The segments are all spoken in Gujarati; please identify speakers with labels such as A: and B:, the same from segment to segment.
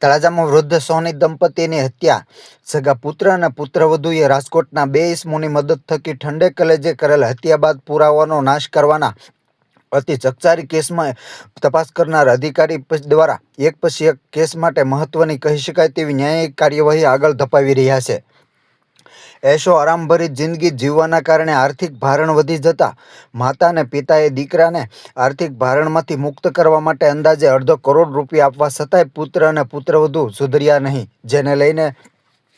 A: તળાજામાં વૃદ્ધ સોની દંપતીની હત્યા. સગા પુત્ર અને પુત્રવધુએ રાજકોટના 2 ઈસમોની મદદ થકી ઠંડે કલેજે કરેલ હત્યા બાદ પુરાવાનો નાશ કરવાના અતિ ચકચારી કેસમાં તપાસ કરનાર અધિકારી દ્વારા એક પછી એક કેસ માટે મહત્વની કહી શકાય તેવી ન્યાયિક કાર્યવાહી આગળ ધપાવી રહ્યા છે. એશો આરામભરી જિંદગી જીવવાના કારણે આર્થિક ભારણ વધી જતા માતા અને પિતાએ દીકરાને આર્થિક ભારણમાંથી મુક્ત કરવા માટે અંદાજે ₹1.5 કરોડ આપવા છતાંય પુત્ર અને પુત્રવધુ સુધર્યા નહીં, જેને લઈને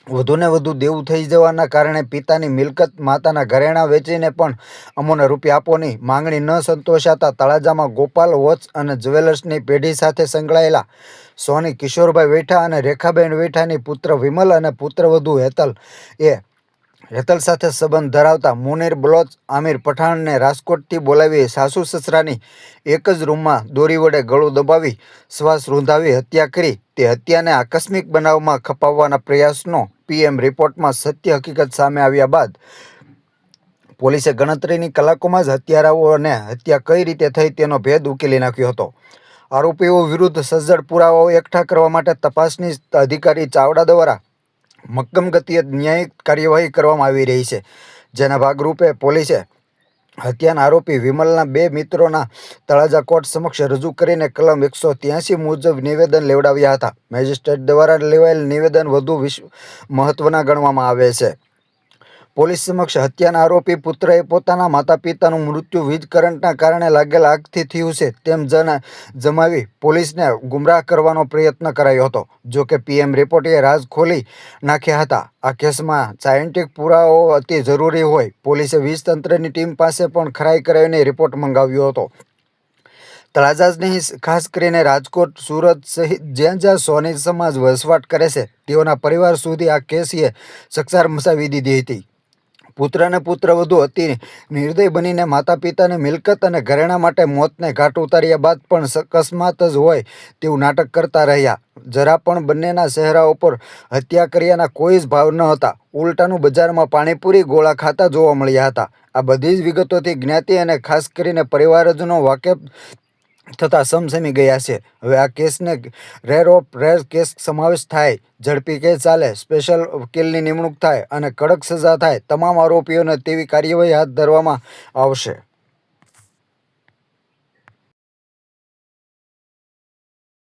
A: વધુને વધુ દેવું થઈ જવાના કારણે પિતાની મિલકત, માતાના ઘરેણાં વેચીને પણ અમોને રૂપિયા આપોની માંગણી ન સંતોષાતા તળાજામાં ગોપાલ વોચ અને જ્વેલર્સની પેઢી સાથે સંકળાયેલા સોની કિશોરભાઈ વૈઠા અને રેખાબેન વૈઠાની પુત્ર વિમલ અને પુત્રવધુ હેતલ સાથે સંબંધ ધરાવતા મુનીર બલોચ, આમિર પઠાણને રાજકોટથી બોલાવી સાસુ સસરાની એક જ રૂમમાં દોરી વડે ગળું દબાવી શ્વાસ રૂંધાવી હત્યા કરી. તે હત્યાને આકસ્મિક બનાવમાં ખપાવવાના પ્રયાસનો PM રિપોર્ટમાં સત્ય હકીકત સામે આવ્યા બાદ પોલીસે ગણતરીની કલાકોમાં જ હત્યારાઓને હત્યા કઈ રીતે થઈ તેનો ભેદ ઉકેલી નાખ્યો હતો. આરોપીઓ વિરુદ્ધ સજ્જડ પુરાવાઓ એકઠા કરવા માટે તપાસની અધિકારી ચાવડા દ્વારા મક્કમ ગતિએ ન્યાયિક કાર્યવાહી કરવામાં આવી રહી છે. જેના ભાગરૂપે પોલીસે હત્યાના આરોપી વિમલના 2 મિત્રોના તળાજા કોર્ટ સમક્ષ રજૂ કરીને કલમ 183 મુજબ નિવેદન લેવડાવ્યા હતા. મેજિસ્ટ્રેટ દ્વારા લેવાયેલ નિવેદન વધુ મહત્વના ગણવામાં આવે છે. પોલીસ સમક્ષ હત્યાના આરોપી પુત્રએ પોતાના માતા પિતાનું મૃત્યુ વીજ કરંટના કારણે લાગેલ આગથી થયું છે તેમ જમાવી પોલીસને ગુમરાહ કરવાનો પ્રયત્ન કરાયો હતો. જો કે PM રિપોર્ટે રાજ ખોલી નાખ્યા હતા. આ કેસમાં સાયન્ટિફિક પુરાવાઓ અતિ જરૂરી હોય પોલીસે વીજ તંત્રની ટીમ પાસે પણ ખરાઈ કરાવીને રિપોર્ટ મંગાવ્યો હતો. તળાજા જ નહીં, ખાસ કરીને રાજકોટ, સુરત સહિત જ્યાં સોની સમાજ વસવાટ કરે છે તેઓના પરિવાર સુધી આ કેસીએ ચકચાર મચાવી દીધી હતી. પુત્ર અને પુત્રવધુ અતિ નિર્દય બનીને માતા પિતાની મિલકત અને ઘરેણાં માટે મોતને ઘાટ ઉતાર્યા બાદ પણ અકસ્માત જ હોય તેવું નાટક કરતા રહ્યા. જરા પણ બંનેના ચહેરા ઉપર હત્યા કર્યાના કોઈ જ ભાવ ન હતા. ઉલટાનું બજારમાં પાણીપુરી ગોળા ખાતા જોવા મળ્યા હતા. આ બધી જ વિગતોથી જ્ઞાતિ અને ખાસ કરીને પરિવારજનો વાકેફ થતા સમસમી ગયા છે. હવે આ કેસને રેર ઓફ રેર કેસ સમાવેશ થાય, ઝડપી કેસ ચાલે, સ્પેશિયલ વકીલની નિમણૂક થાય અને કડક સજા થાય તમામ આરોપીઓને તેવી કાર્યવાહી હાથ ધરવામાં આવશે.